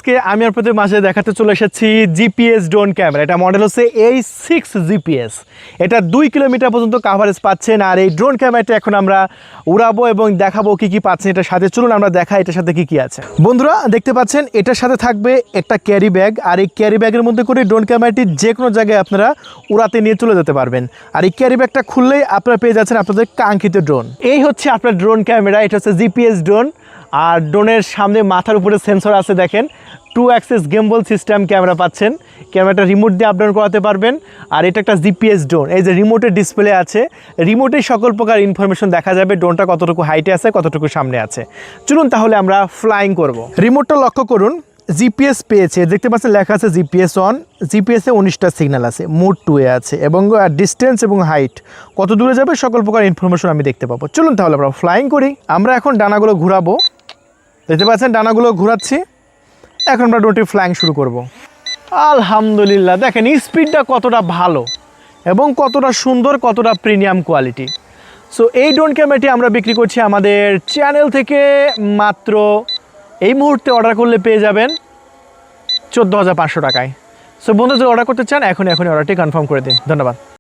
আজকে আমি আপনাদের মাঝে দেখাতে চলে এসেছি জিপিএস ড্রোন ক্যামেরা। এটা মডেল হচ্ছে A6 জিপিএস। এটা 2 কিলোমিটার পর্যন্ত কাভারেজ পাচ্ছেন। আর এই ড্রোন ক্যামেরাটা এখন আমরা উড়াবো এবং দেখাবো কি কি পাচ্ছেন এটার সাথে। চলুন আমরা দেখাই এটার সাথে কি কি আছে। বন্ধুরা দেখতে পাচ্ছেন এটার সাথে থাকবে একটা ক্যারি ব্যাগ। আর এই ক্যারি ব্যাগের মধ্যে করে ড্রোন ক্যামেরাটি যে কোনো জায়গায় আপনারা উড়াতে নিয়ে চলে যেতে পারবেন। আর এই ক্যারি ব্যাগটা খুললেই আপনারা পেয়ে যাচ্ছেন আপনাদের কাঙ্ক্ষিত ড্রোন। এই হচ্ছে আপনার ড্রোন ক্যামেরা। এটা হচ্ছে জিপিএস ড্রোন। আর ড্রোনের সামনে মাথার উপরে সেন্সর আছে দেখেন। 2 অ্যাক্সিস গিম্বল সিস্টেম ক্যামেরা পাচ্ছেন। ক্যামেরাটা রিমোট দিয়ে আপ ডাউন করাতে পারবেন। আর এটা একটা জিপিএস ড্রোন। এই যে রিমোটের ডিসপ্লে আছে, রিমোটেই সকল প্রকার ইনফরমেশন দেখা যাবে ড্রোনটা কতটুকু হাইটে আছে, কতটুকু সামনে আছে। চলুন তাহলে আমরা ফ্লাইং করব। রিমোটটা লক্ষ্য করুন, জিপিএস পেয়েছে, দেখতে পাচ্ছেন লেখা আছে জিপিএস অন। জিপিএসে 19টা সিগন্যাল আছে, মোড 2-এ আছে এবং ডিস্টেন্স এবং হাইট কত দূরে যাবে সকল প্রকার ইনফরমেশন আমি দেখতে পাবো। চলুন তাহলে আমরা ফ্লাইং করি। আমরা এখন ডানাগুলো ঘুরাবো, দেখতে পাচ্ছেন ডানাগুলো ঘুরাচ্ছি। এখন আমরা ড্রোনটি ফ্লাইং শুরু করব। আলহামদুলিল্লাহ, দেখেন স্পিডটা কতটা ভালো এবং কতটা সুন্দর, কতটা প্রিমিয়াম কোয়ালিটি। সো এই ড্রোন ক্যামেরাটি আমরা বিক্রি করছি আমাদের চ্যানেল থেকে মাত্র এই মুহূর্তে অর্ডার করলে পেয়ে যাবেন 14,500 টাকায়। সো বন্ধু যদি অর্ডার করতে চান এখনই অর্ডারটি কনফার্ম করে দিন। ধন্যবাদ।